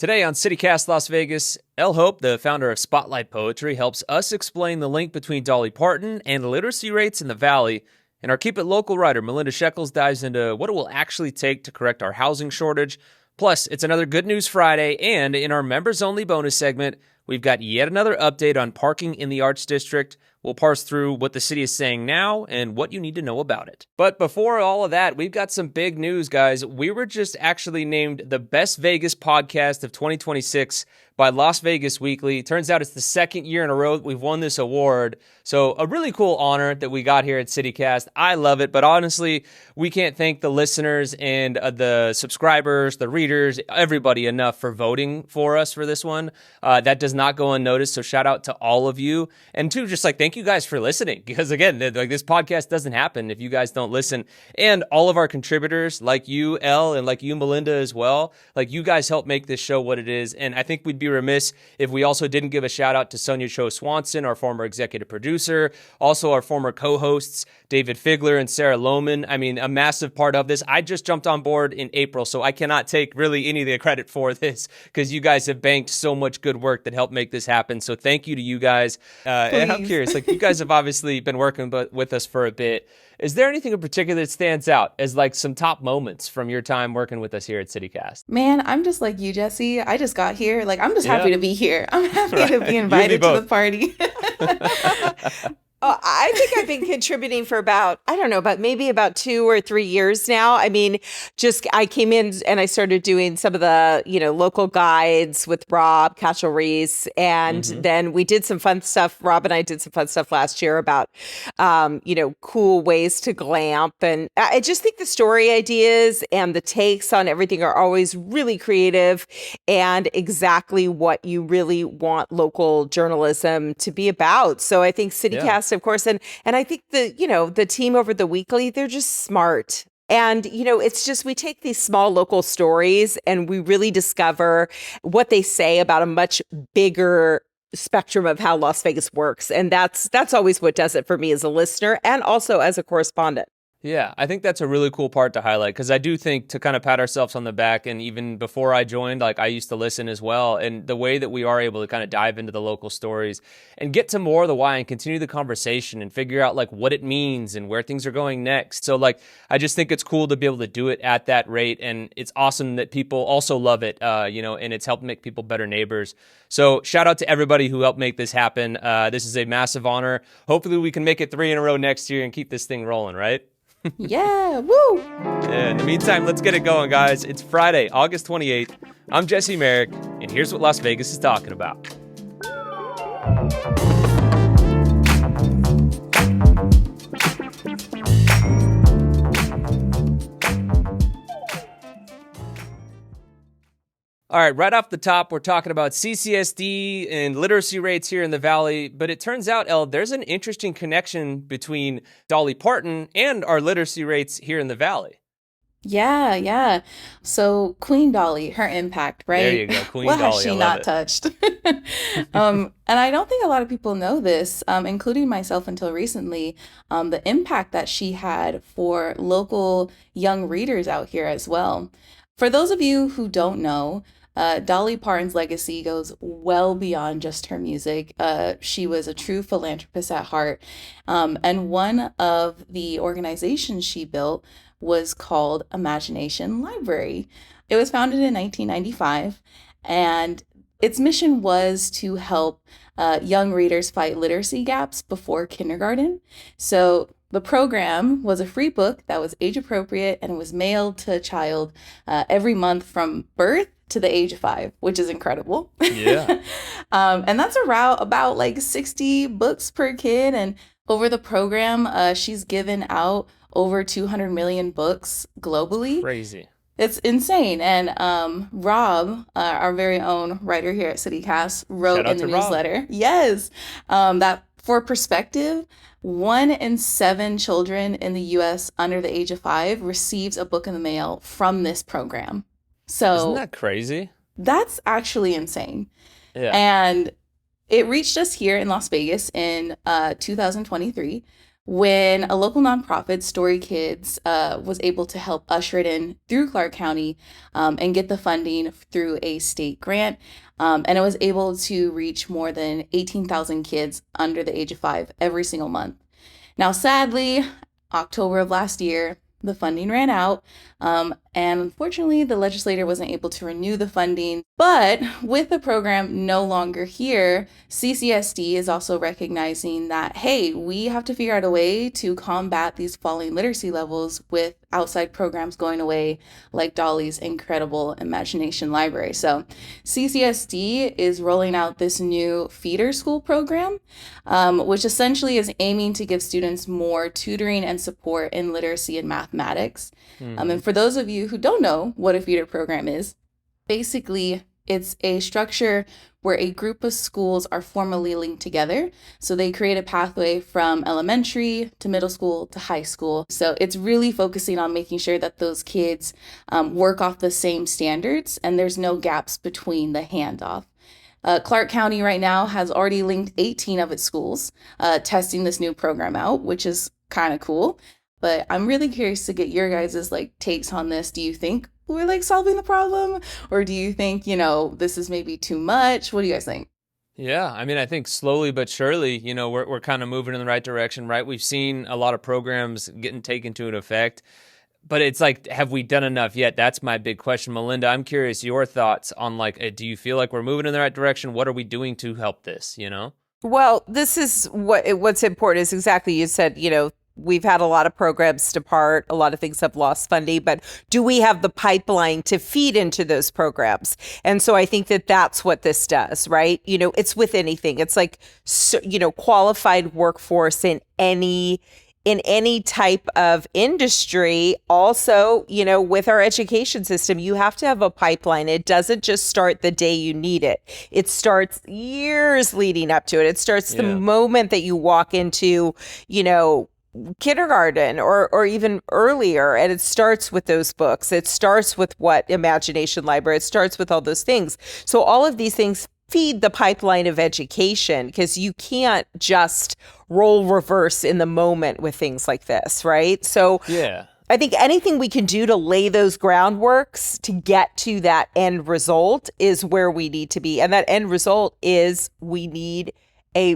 Today on CityCast Las Vegas, Elle Hope, the founder of Spotlight Poetry, helps us explain the link between Dolly Parton and literacy rates in the Valley. And our Keep It Local writer, Melinda Shekels, dives into what it will actually take to correct our housing shortage. Plus, it's another Good News Friday, and in our members-only bonus segment, we've got yet another update on parking in the Arts District. We'll parse through what the city is saying now and what you need to know about it. But before all of that, we've got some big news, guys. We were just actually named the Best Vegas Podcast of 2026 by Las Vegas Weekly. Turns out it's the second year in a row that we've won this award. So a really cool honor that we got here at CityCast. I love it, but honestly, we can't thank the listeners and the subscribers, the readers, everybody enough for voting for us for this one. That does not go unnoticed, so shout out to all of you. And two, just like thank you guys for listening, because again, like this podcast doesn't happen if you guys don't listen. And all of our contributors, like you, Elle, and like you, Melinda, as well, like you guys help make this show what it is. And I think we'd be remiss if we also didn't give a shout out to Sonia Cho Swanson, our former executive producer, also our former co-hosts, David Figler and Sarah Lohman. I mean, a massive part of this. I just jumped on board in April, so I cannot take really any of the credit for this because you guys have banked so much good work that helped make this happen. So thank you to you guys. And I'm curious, like you guys have obviously been working with us for a bit. Is there anything in particular that stands out as like some top moments from your time working with us here at CityCast? Man, I'm just like you, Jesse. I just got here. Like, I'm just happy to be here. I'm happy to be invited to the party. I think I've been contributing for about 2 or 3 years now. I mean, I came in and I started doing some of the, local guides with Rob Cashel-Reese. And then we did some fun stuff. Rob and I did some fun stuff last year about, cool ways to glamp. And I just think the story ideas and the takes on everything are always really creative and exactly what you really want local journalism to be about. So I think CityCast, of course, and I think the team over the Weekly, they're just smart. And, it's just we take these small local stories and we really discover what they say about a much bigger spectrum of how Las Vegas works. And that's always what does it for me as a listener and also as a correspondent. Yeah, I think that's a really cool part to highlight because I do think to kind of pat ourselves on the back, and even before I joined, like I used to listen as well, and the way that we are able to kind of dive into the local stories and get to more of the why and continue the conversation and figure out like what it means and where things are going next. So like, I just think it's cool to be able to do it at that rate, and it's awesome that people also love it, and it's helped make people better neighbors. So shout out to everybody who helped make this happen. This is a massive honor. Hopefully we can make it 3 in a row next year and keep this thing rolling, right? Yeah, woo! Yeah, in the meantime, let's get it going, guys. It's Friday, August 28th. I'm Jesse Merrick, and here's what Las Vegas is talking about. All right, right off the top, we're talking about CCSD and literacy rates here in the Valley, but it turns out, Elle, there's an interesting connection between Dolly Parton and our literacy rates here in the Valley. Yeah. So Queen Dolly, her impact, right? There you go, Queen what Dolly. What has she not touched? And I don't think a lot of people know this, including myself until recently, the impact that she had for local young readers out here as well. For those of you who don't know, Dolly Parton's legacy goes well beyond just her music. She was a true philanthropist at heart. And one of the organizations she built was called Imagination Library. It was founded in 1995, and its mission was to help young readers fight literacy gaps before kindergarten. So the program was a free book that was age appropriate and was mailed to a child every month from birth to the age of 5, which is incredible. Yeah. And that's about like 60 books per kid. And over the program, she's given out over 200 million books globally. Crazy. It's insane. And Rob, our very own writer here at CityCast, wrote in the newsletter. Rob. Yes. That for perspective, 1 in 7 children in the U.S. under the age of 5 receives a book in the mail from this program. So isn't that crazy? That's actually insane. Yeah. And it reached us here in Las Vegas in 2023 when a local nonprofit, Story Kids, was able to help usher it in through Clark County and get the funding through a state grant. And it was able to reach more than 18,000 kids under the age of 5 every single month. Now, sadly, October of last year, the funding ran out. And unfortunately, the legislator wasn't able to renew the funding. But with the program no longer here, CCSD is also recognizing that, hey, we have to figure out a way to combat these falling literacy levels with outside programs going away, like Dolly's incredible Imagination Library. So CCSD is rolling out this new feeder school program, which essentially is aiming to give students more tutoring and support in literacy and mathematics. And for those of you who don't know what a feeder program is, basically it's a structure where a group of schools are formally linked together. So they create a pathway from elementary to middle school to high school. So it's really focusing on making sure that those kids work off the same standards and there's no gaps between the handoff. Clark County right now has already linked 18 of its schools, testing this new program out, which is kind of cool. But I'm really curious to get your guys' takes on this. Do you think we're solving the problem? Or do you think, this is maybe too much? What do you guys think? Yeah, I mean, I think slowly but surely, we're kind of moving in the right direction, right? We've seen a lot of programs getting taken to an effect, but it's like, have we done enough yet? That's my big question. Melinda, I'm curious your thoughts on do you feel like we're moving in the right direction? What are we doing to help this, Well, this is what's important is exactly you said, we've had a lot of programs depart, a lot of things have lost funding, but do we have the pipeline to feed into those programs? And so I think that that's what this does, right? It's with anything. It's qualified workforce in any type of industry. Also, with our education system, you have to have a pipeline. It doesn't just start the day you need it. It starts years leading up to it. It starts the moment that you walk into, kindergarten or even earlier. And it starts with those books. It starts with Imagination Library. It starts with all those things. So all of these things feed the pipeline of education because you can't just role reverse in the moment with things like this, right? So yeah. I think anything we can do to lay those groundworks to get to that end result is where we need to be. And that end result is we need a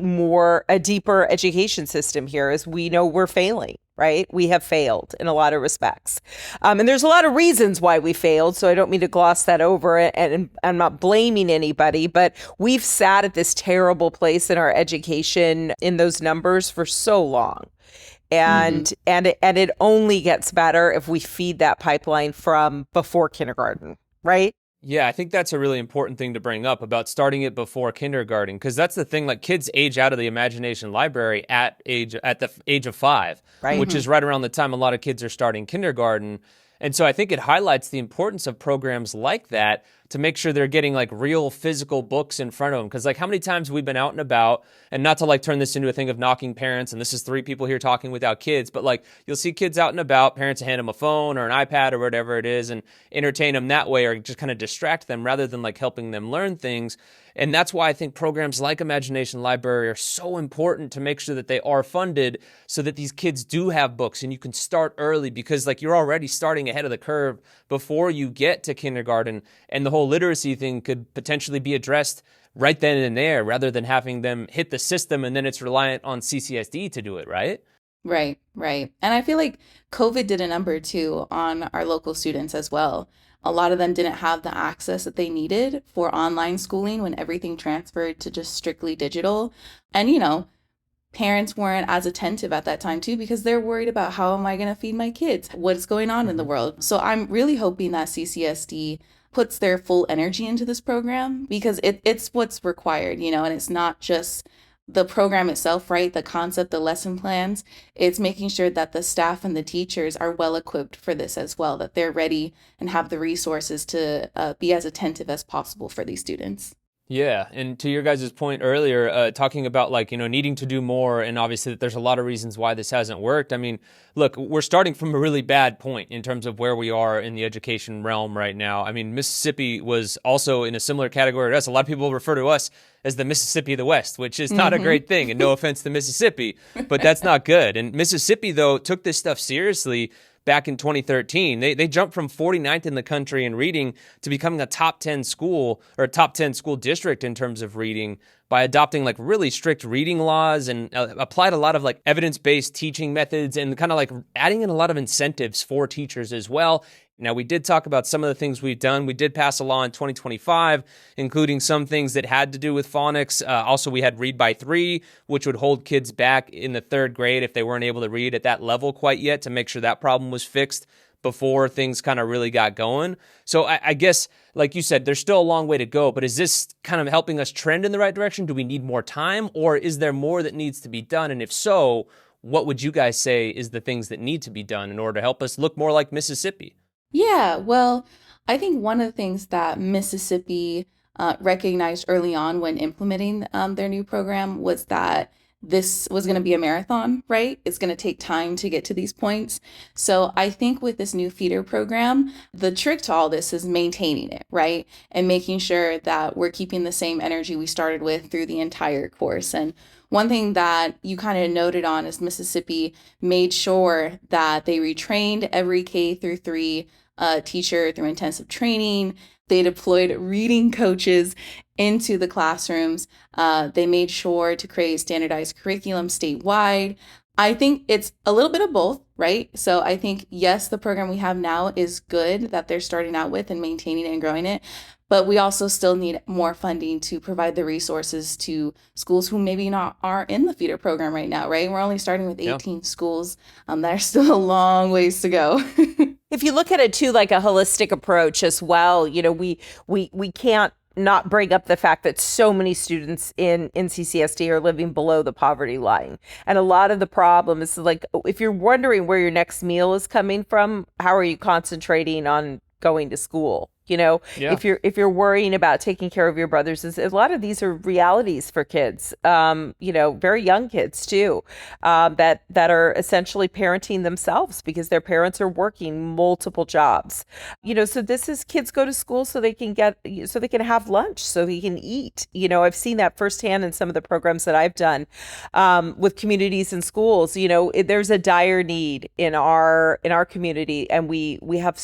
deeper education system here, as we know we're failing, right? We have failed in a lot of respects. And there's a lot of reasons why we failed. So I don't mean to gloss that over, and I'm not blaming anybody, but we've sat at this terrible place in our education in those numbers for so long. And it only gets better if we feed that pipeline from before kindergarten, right? Yeah, I think that's a really important thing to bring up about starting it before kindergarten, because that's the thing. Kids age out of the Imagination Library at the age of 5, right? Which is right around the time a lot of kids are starting kindergarten. And so I think it highlights the importance of programs like that to make sure they're getting real physical books in front of them. Because how many times we've been out and about, and not to turn this into a thing of knocking parents, and this is 3 people here talking without kids, but you'll see kids out and about, parents hand them a phone or an iPad or whatever it is and entertain them that way, or just kind of distract them rather than helping them learn things. And that's why I think programs like Imagination Library are so important to make sure that they are funded so that these kids do have books and you can start early, because you're already starting ahead of the curve before you get to kindergarten, and the whole literacy thing could potentially be addressed right then and there rather than having them hit the system and then it's reliant on CCSD to do it, right? Right. And I feel like COVID did a number too on our local students as well. A lot of them didn't have the access that they needed for online schooling when everything transferred to just strictly digital. And, parents weren't as attentive at that time too, because they're worried about how am I going to feed my kids? What's going on in the world? So I'm really hoping that CCSD puts their full energy into this program, because it's what's required, and it's not just the program itself, right? The concept, the lesson plans. It's making sure that the staff and the teachers are well equipped for this as well, that they're ready and have the resources to be as attentive as possible for these students. Yeah, and to your guys' point earlier, talking about like, needing to do more, and obviously that there's a lot of reasons why this hasn't worked. I mean, look, we're starting from a really bad point in terms of where we are in the education realm right now. I mean, Mississippi was also in a similar category to us. A lot of people refer to us as the Mississippi of the West, which is not a great thing, and no offense to Mississippi, but that's not good. And Mississippi, though, took this stuff seriously back in 2013. They jumped from 49th in the country in reading to becoming a top 10 school or a top 10 school district in terms of reading by adopting like really strict reading laws and applied a lot of like evidence-based teaching methods and kind of like adding in a lot of incentives for teachers as well. Now, we did talk about some of the things we've done. We did pass a law in 2025, including some things that had to do with phonics. Also, we had Read by 3, which would hold kids back in the third grade if they weren't able to read at that level quite yet to make sure that problem was fixed before things kind of really got going. So I guess, like you said, there's still a long way to go, but is this kind of helping us trend in the right direction? Do we need more time, or is there more that needs to be done? And if so, what would you guys say is the things that need to be done in order to help us look more like Mississippi? Yeah, well, I think one of the things that Mississippi recognized early on when implementing their new program was that this was going to be a marathon, right? It's going to take time to get to these points. So I think with this new feeder program, the trick to all this is maintaining it, right? And making sure that we're keeping the same energy we started with through the entire course. And one thing that you kind of noted on is Mississippi made sure that they retrained every K through 3 teacher through intensive training. They deployed reading coaches into the classrooms. They made sure to create standardized curriculum statewide. I think it's a little bit of both, right? So I think, yes, the program we have now is good that they're starting out with and maintaining it and growing it. But we also still need more funding to provide the resources to schools who maybe not are in the feeder program right now, right? We're only starting with 18 schools. There's still a long ways to go. If you look at it too, like a holistic approach as well, we can't not bring up the fact that so many students in CCSD are living below the poverty line. And a lot of the problem is like, if you're wondering where your next meal is coming from, how are you concentrating on going to school? If you're worrying about taking care of your brothers, a lot of these are realities for kids, very young kids too, that are essentially parenting themselves because their parents are working multiple jobs. So this is kids go to school so they can have lunch, so they can eat. I've seen that firsthand in some of the programs that I've done with communities and schools. There's a dire need in our community, and we have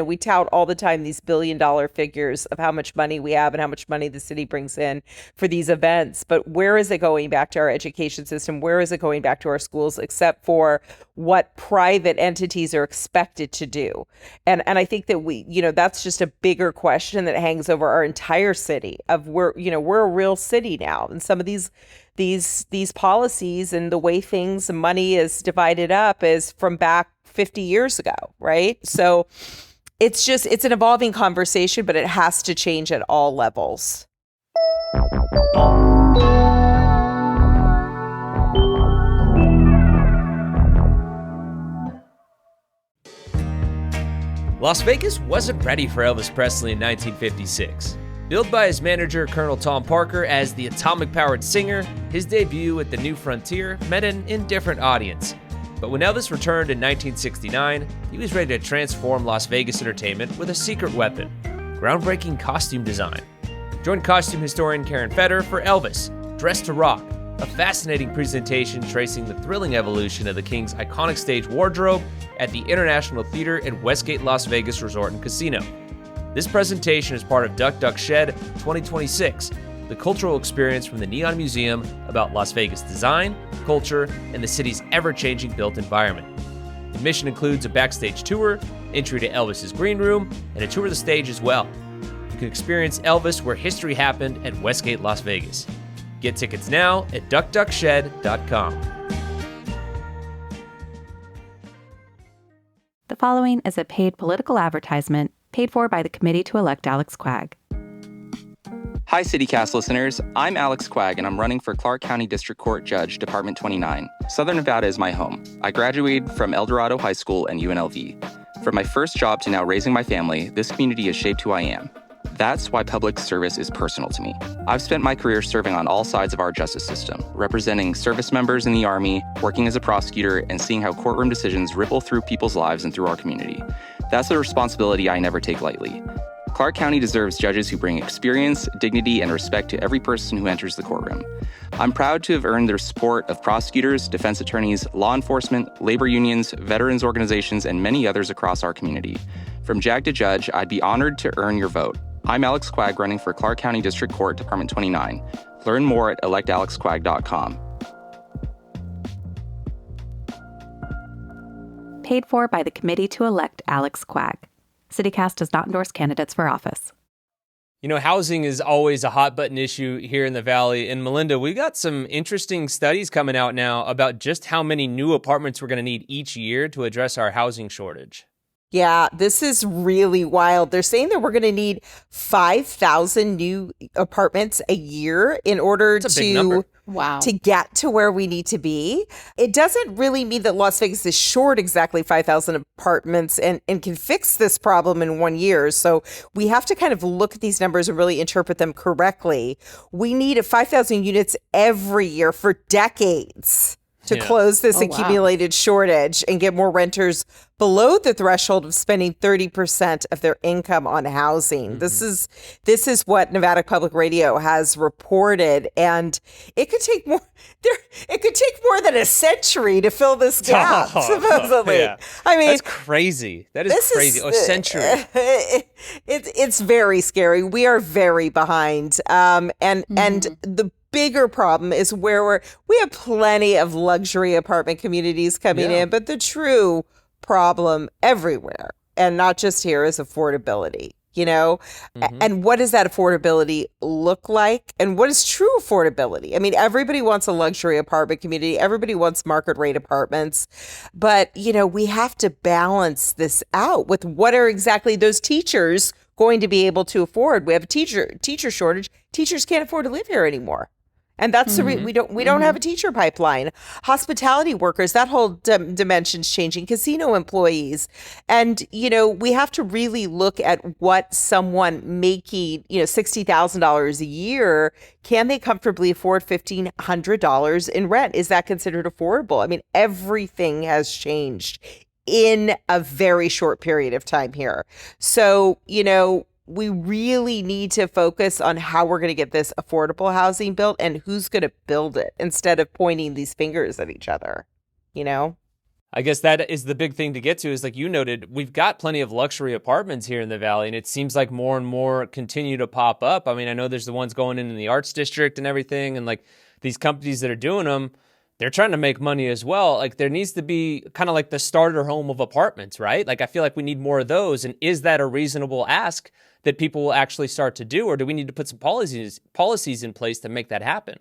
we tout all the time these billion-dollar figures of how much money we have and how much money the city brings in for these events. But where is it going back to our education system? Where is it going back to our schools, except for what private entities are expected to do? And I think that that's just a bigger question that hangs over our entire city of we're a real city now. And some of these policies and the way money is divided up is from back 50 years ago, right? So it's an evolving conversation, but it has to change at all levels. Las Vegas wasn't ready for Elvis Presley in 1956. Billed by his manager, Colonel Tom Parker, as the atomic-powered singer, his debut at the New Frontier met an indifferent audience. But when Elvis returned in 1969, he was ready to transform Las Vegas entertainment with a secret weapon: groundbreaking costume design. Join costume historian Karen Fetter for Elvis, Dressed to Rock, a fascinating presentation tracing the thrilling evolution of the King's iconic stage wardrobe at the International Theater at Westgate Las Vegas Resort and Casino. This presentation is part of Duck Duck Shed 2026, the cultural experience from the Neon Museum about Las Vegas design, culture, and the city's ever-changing built environment. Admission includes a backstage tour, entry to Elvis's green room, and a tour of the stage as well. You can experience Elvis where history happened at Westgate Las Vegas. Get tickets now at duckduckshed.com. The following is a paid political advertisement paid for by the committee to elect Alex Quagg. Hi, CityCast listeners. I'm Alex Quagg, and I'm running for Clark County District Court Judge, Department 29. Southern Nevada is my home. I graduated from El Dorado High School and UNLV. From my first job to now raising my family, this community has shaped who I am. That's why public service is personal to me. I've spent my career serving on all sides of our justice system, representing service members in the Army, working as a prosecutor, and seeing how courtroom decisions ripple through people's lives and through our community. That's a responsibility I never take lightly. Clark County deserves judges who bring experience, dignity, and respect to every person who enters the courtroom. I'm proud to have earned the support of prosecutors, defense attorneys, law enforcement, labor unions, veterans organizations, and many others across our community. From JAG to judge, I'd be honored to earn your vote. I'm Alex Quag, running for Clark County District Court, Department 29. Learn more at electalexquag.com. Paid for by the committee to elect Alex Quag. CityCast does not endorse candidates for office. You know, housing is always a hot button issue here in the Valley. And Melinda, we got some interesting studies coming out now about just how many new apartments we're going to need each year to address our housing shortage. Yeah, this is really wild. They're saying that we're going to need 5,000 new apartments a year in order to get to where we need to be. It doesn't really mean that Las Vegas is short exactly 5,000 apartments and can fix this problem in 1 year. So we have to kind of look at these numbers and really interpret them correctly. We need 5,000 units every year for decades to close this accumulated shortage and get more renters below the threshold of spending 30% of their income on housing. Mm-hmm. This is what Nevada Public Radio has reported, and it could take more. It could take more than a century to fill this gap. Supposedly, I mean, that's crazy. That is crazy. A century. It's very scary. We are very behind, and the bigger problem is where we have plenty of luxury apartment communities coming in, but the true problem everywhere, and not just here, is affordability, you know? And what does that affordability look like? And what is true affordability? I mean, everybody wants a luxury apartment community. Everybody wants market rate apartments. But, you know, we have to balance this out with what are exactly those teachers going to be able to afford. We have a teacher shortage. Teachers can't afford to live here anymore. And that's the we don't have a teacher pipeline. Hospitality workers, that whole dimension's changing. Casino employees, and you know, we have to really look at what someone making $60,000 a year, can they comfortably afford $1,500 in rent? Is that considered affordable? I mean, everything has changed in a very short period of time here. So we really need to focus on how we're going to get this affordable housing built and who's going to build it instead of pointing these fingers at each other, I guess that is the big thing to get to, is like you noted, we've got plenty of luxury apartments here in the Valley, and it seems like more and more continue to pop up. I mean, I know there's the ones going in the Arts District and everything, and like these companies that are doing them, they're trying to make money as well. Like there needs to be kind of like the starter home of apartments, right? Like I feel like we need more of those. And is that a reasonable ask that people will actually start to do? Or do we need to put some policies in place to make that happen?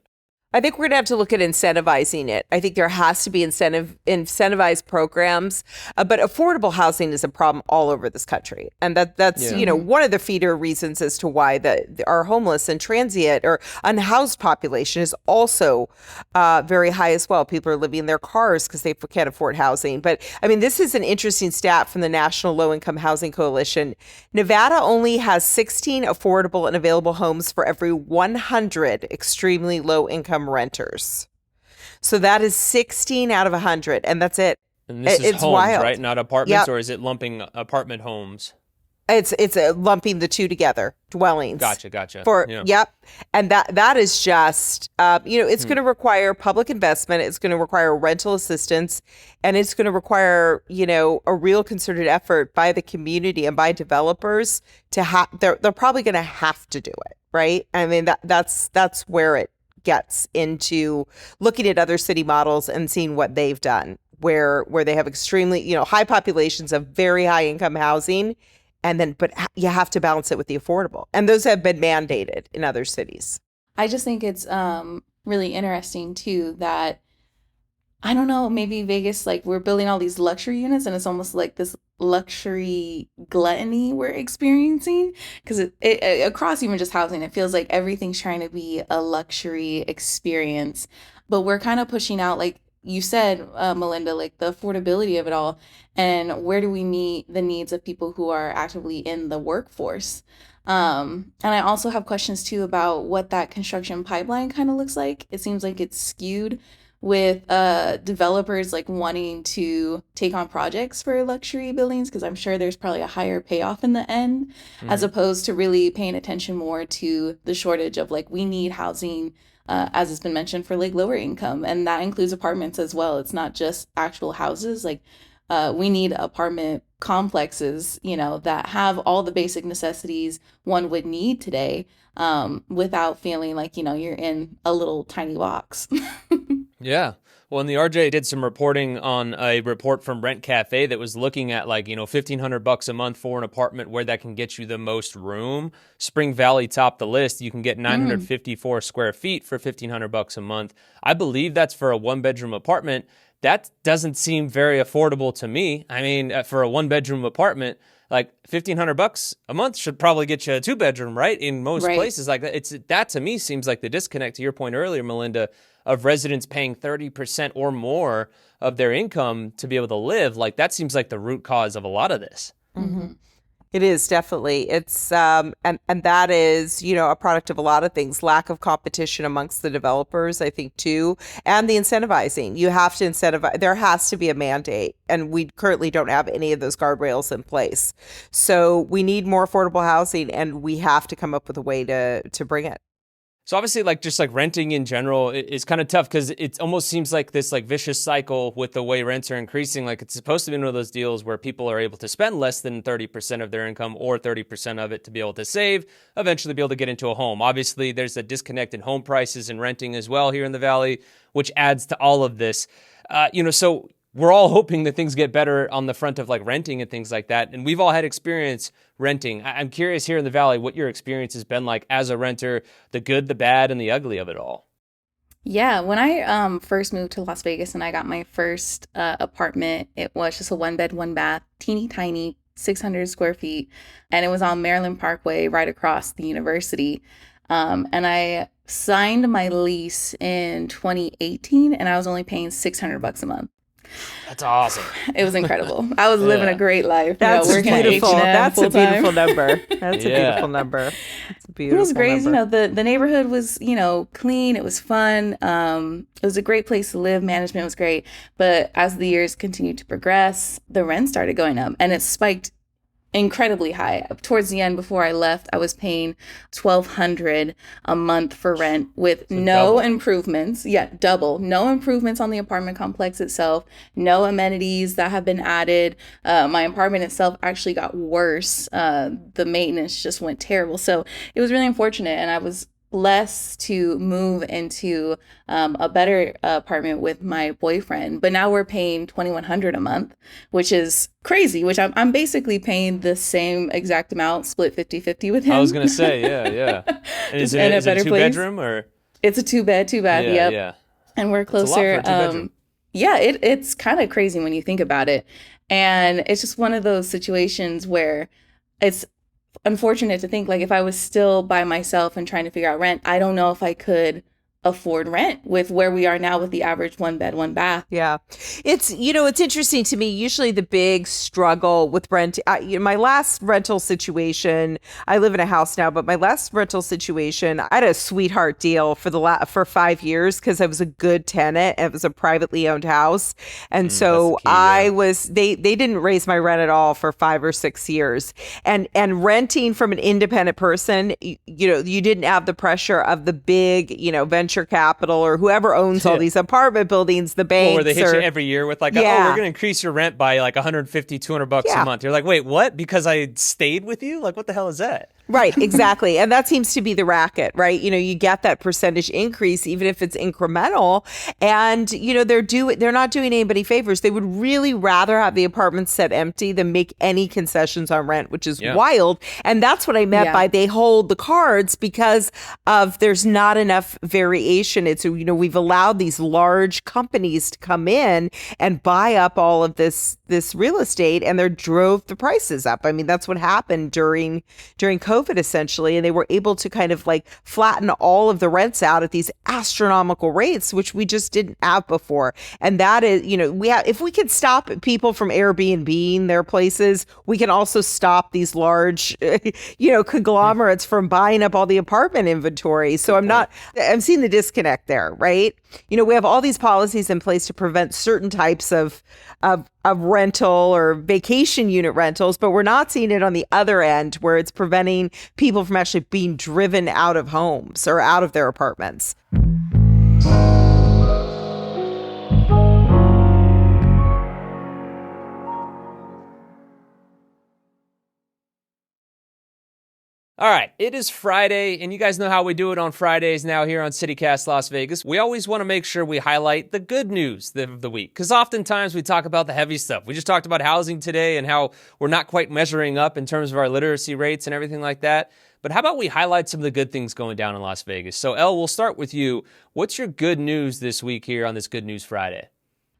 I think we're going to have to look at incentivizing it. I think there has to be incentivized programs, but affordable housing is a problem all over this country. And that's one of the feeder reasons as to why our homeless and transient or unhoused population is also very high as well. People are living in their cars because they can't afford housing. But I mean, this is an interesting stat from the National Low Income Housing Coalition. Nevada only has 16 affordable and available homes for every 100 extremely low income renters. So that is 16 out of 100, and that's it. And this is it's homes, wild. Right? Not apartments, or is it lumping apartment homes? It's lumping the two together, dwellings. Gotcha. Yep. And that is just, it's going to require public investment. It's going to require rental assistance, and it's going to require, a real concerted effort by the community and by developers to they're probably going to have to do it, right? I mean, that's where it gets into looking at other city models and seeing what they've done, where they have extremely, high populations of very high income housing, but you have to balance it with the affordable. And those have been mandated in other cities. I just think it's really interesting too that, I don't know, maybe Vegas, like we're building all these luxury units and it's almost like this luxury gluttony we're experiencing, because it across even just housing, it feels like everything's trying to be a luxury experience, but we're kind of pushing out, like, you said, Melinda, like the affordability of it all, and where do we meet the needs of people who are actively in the workforce? And I also have questions too about what that construction pipeline kind of looks like. It seems like it's skewed with developers like wanting to take on projects for luxury buildings because I'm sure there's probably a higher payoff in the end, as opposed to really paying attention more to the shortage of like we need housing, as has been mentioned, for like lower income, and that includes apartments as well. It's not just actual houses. Like we need apartment complexes, that have all the basic necessities one would need today, without feeling like, you're in a little tiny box. Yeah. Well, and the RJ did some reporting on a report from Rent Cafe that was looking at like, $1,500 a month for an apartment where that can get you the most room. Spring Valley topped the list. You can get 954 square feet for $1,500 a month. I believe that's for a one-bedroom apartment. That doesn't seem very affordable to me. I mean, for a one-bedroom apartment, like $1,500 a month should probably get you a two-bedroom, right? In most places, like that to me seems like the disconnect to your point earlier, Melinda, of residents paying 30% or more of their income to be able to live. Like that seems like the root cause of a lot of this. Mm-hmm. It is definitely. It's and that is, a product of a lot of things. Lack of competition amongst the developers, I think, too, and the incentivizing. You have to incentivize. There has to be a mandate, and we currently don't have any of those guardrails in place. So we need more affordable housing, and we have to come up with a way to bring it. So obviously, like just like renting in general is kind of tough because it almost seems like this like vicious cycle with the way rents are increasing. Like it's supposed to be one of those deals where people are able to spend less than 30% of their income or 30% of it to be able to save, eventually be able to get into a home. Obviously, there's a disconnect in home prices and renting as well here in the Valley, which adds to all of this. So we're all hoping that things get better on the front of like renting and things like that. And we've all had experience renting. I'm curious here in the Valley what your experience has been like as a renter, the good, the bad, and the ugly of it all. Yeah, when I first moved to Las Vegas and I got my first apartment, it was just a one bed, one bath, teeny tiny, 600 square feet. And it was on Maryland Parkway right across the university. And I signed my lease in 2018 and I was only paying $600 a month. That's awesome. It was incredible. I was living a great life. That's beautiful. That's a beautiful number. That's a Yeah. beautiful number. It's a beautiful It was great. number. The neighborhood was, clean. It was fun. It was a great place to live. Management was great. But as the years continued to progress, the rent started going up and it spiked incredibly high. Towards the end, before I left, I was paying $1,200 a month for rent with no improvements. Yeah, double. No improvements on the apartment complex itself. No amenities that have been added. My apartment itself actually got worse. The maintenance just went terrible. So it was really unfortunate, and I was blessed to move into a better apartment with my boyfriend, but now we're paying $2,100 a month, which is crazy, which I'm basically paying the same exact amount, split 50-50 with him. I was gonna say, yeah. And is it a two bedroom or? It's a two bath, yep. Yeah. And we're closer. It's kind of crazy when you think about it. And it's just one of those situations where it's unfortunate to think, like, if I was still by myself and trying to figure out rent, I don't know if I could afford rent with where we are now with the average one bed, one bath. Yeah. It's interesting to me. Usually the big struggle with rent, my last rental situation, I live in a house now, but my last rental situation, I had a sweetheart deal for 5 years because I was a good tenant. It was a privately owned house. And so they didn't raise my rent at all for 5 or 6 years. And renting from an independent person, you didn't have the pressure of the big, venture capital or whoever owns all these apartment buildings, the banks. Or they hit you every year with like, we're going to increase your rent by like $150, $200 a month. You're like, wait, what? Because I stayed with you? Like, what the hell is that? Right, exactly. And that seems to be the racket, right? You get that percentage increase, even if it's incremental. And, they're not doing anybody favors. They would really rather have the apartments set empty than make any concessions on rent, which is wild. And that's what I meant by they hold the cards because of there's not enough variation. It's, we've allowed these large companies to come in and buy up all of this real estate, and they drove the prices up. I mean, that's what happened during COVID. COVID essentially, and they were able to kind of like flatten all of the rents out at these astronomical rates, which we just didn't have before. And that is, if we could stop people from Airbnb-ing their places, we can also stop these large, conglomerates from buying up all the apartment inventory. So I'm seeing the disconnect there, right? We have all these policies in place to prevent certain types of rental or vacation unit rentals, but we're not seeing it on the other end where it's preventing people from actually being driven out of homes or out of their apartments. All right, it is Friday, and you guys know how we do it on Fridays now here on CityCast Las Vegas. We always want to make sure we highlight the good news of the week, because oftentimes we talk about the heavy stuff. We just talked about housing today and how we're not quite measuring up in terms of our literacy rates and everything like that. But how about we highlight some of the good things going down in Las Vegas? So, Elle, we'll start with you. What's your good news this week here on this Good News Friday?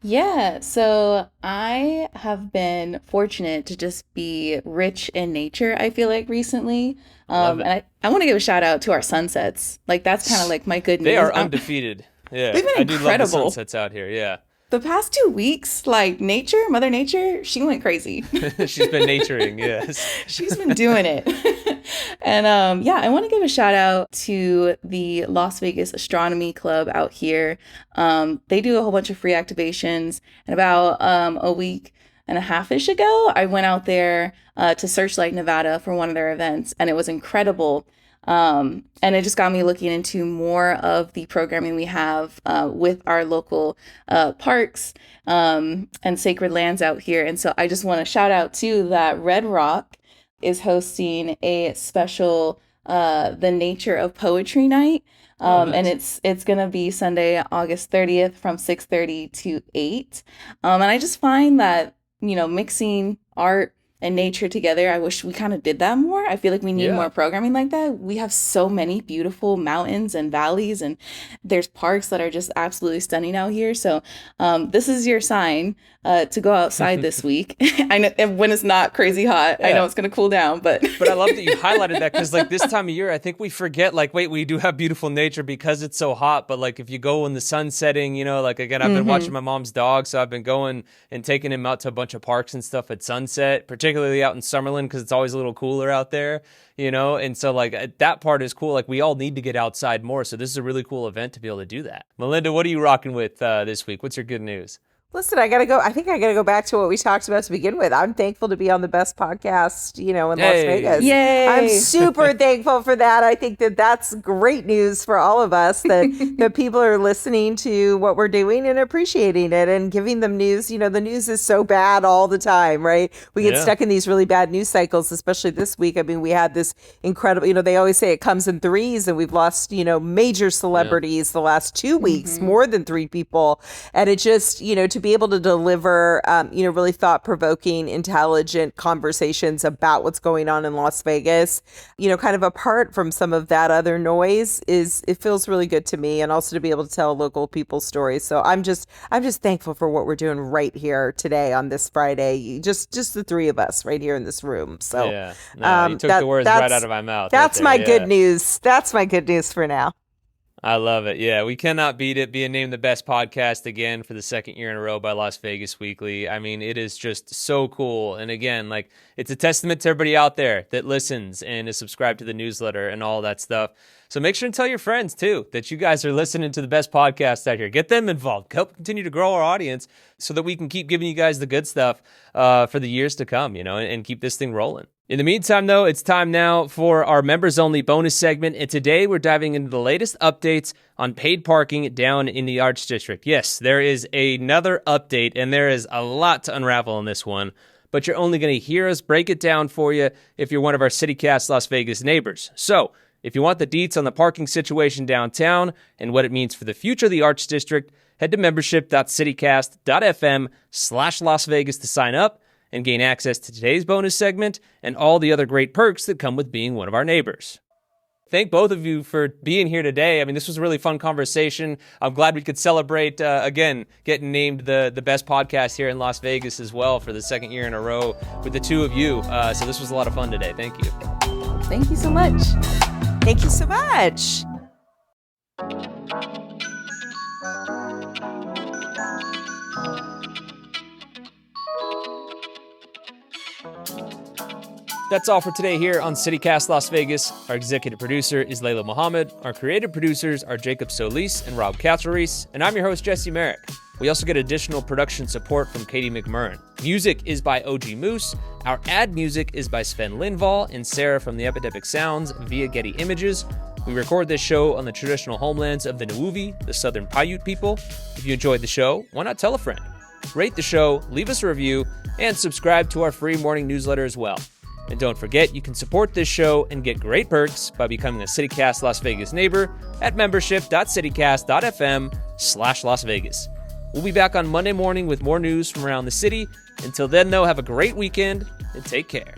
Yeah, so I have been fortunate to just be rich in nature, I feel like, recently. And I want to give a shout out to our sunsets. Like, that's kind of like my good news. They are undefeated. Yeah, they've been I do love the incredible. sunsets out here, yeah. The past 2 weeks, like Mother Nature, she went crazy. She's been naturing, yes. She's been doing it. And I want to give a shout out to the Las Vegas Astronomy Club out here. They do a whole bunch of free activations. And about a week and a half-ish ago, I went out there to Searchlight, Nevada for one of their events, and it was incredible. And it just got me looking into more of the programming we have with our local parks and sacred lands out here. And so I just want to shout out too that Red Rock is hosting a special The Nature of Poetry Night. Nice. And it's going to be Sunday, August 30th from 6:30 to 8. And I just find that, mixing art and nature together, I wish we kind of did that more. I feel like we need more programming like that. We have so many beautiful mountains and valleys, and there's parks that are just absolutely stunning out here. So this is your sign to go outside this week. I know when it's not crazy hot. Yeah. I know it's going to cool down, but I love that you highlighted that, because like this time of year, I think we forget, like, wait, we do have beautiful nature because it's so hot. But like if you go in the sun setting, like again, I've been watching my mom's dog, so I've been going and taking him out to a bunch of parks and stuff at sunset, particularly out in Summerlin, because it's always a little cooler out there, and so like that part is cool. Like we all need to get outside more, so this is a really cool event to be able to do that. Melinda, what are you rocking with this week? What's your good news? Listen, I think I gotta go back to what we talked about to begin with. I'm thankful to be on the best podcast, in Las Vegas. Yay! I'm super thankful for that. I think that's great news for all of us, that people are listening to what we're doing and appreciating it and giving them news. The news is so bad all the time, right? We get stuck in these really bad news cycles, especially this week. I mean, we had this incredible, they always say it comes in threes, and we've lost, major celebrities the last 2 weeks, more than 3 people. And it just, to be able to deliver, really thought-provoking, intelligent conversations about what's going on in Las Vegas, kind of apart from some of that other noise, it feels really good to me, and also to be able to tell local people's stories. So I'm just thankful for what we're doing right here today on this Friday, just the 3 of us right here in this room. So you took the words right out of my mouth. That's my good news. That's my good news for now. I love it. Yeah, we cannot beat it, being named the best podcast again for the second year in a row by Las Vegas Weekly. I mean, it is just so cool. And again, like, it's a testament to everybody out there that listens and is subscribed to the newsletter and all that stuff. So make sure to tell your friends, too, that you guys are listening to the best podcast out here. Get them involved. Help continue to grow our audience so that we can keep giving you guys the good stuff for the years to come, and keep this thing rolling. In the meantime, though, it's time now for our members-only bonus segment, and today we're diving into the latest updates on paid parking down in the Arts District. Yes, there is another update, and there is a lot to unravel in this one, but you're only going to hear us break it down for you if you're one of our CityCast Las Vegas neighbors. So, if you want the deets on the parking situation downtown and what it means for the future of the Arts District, head to membership.citycast.fm/Las Vegas to sign up and gain access to today's bonus segment and all the other great perks that come with being one of our neighbors. Thank both of you for being here today. I mean, this was a really fun conversation. I'm glad we could celebrate, again, getting named the best podcast here in Las Vegas as well for the second year in a row with the 2 of you. So this was a lot of fun today. Thank you. Thank you so much. Thank you so much. That's all for today here on CityCast Las Vegas. Our executive producer is Layla Mohammed. Our creative producers are Jacob Solis and Rob Katzelreese. And I'm your host, Jesse Merrick. We also get additional production support from Katie McMurrin. Music is by OG Moose. Our ad music is by Sven Lindvall and Sarah from the Epidemic Sounds via Getty Images. We record this show on the traditional homelands of the Nuuvi, the Southern Paiute people. If you enjoyed the show, why not tell a friend? Rate the show, leave us a review, and subscribe to our free morning newsletter as well. And don't forget, you can support this show and get great perks by becoming a CityCast Las Vegas neighbor at membership.citycast.fm/Las Vegas. We'll be back on Monday morning with more news from around the city. Until then, though, have a great weekend and take care.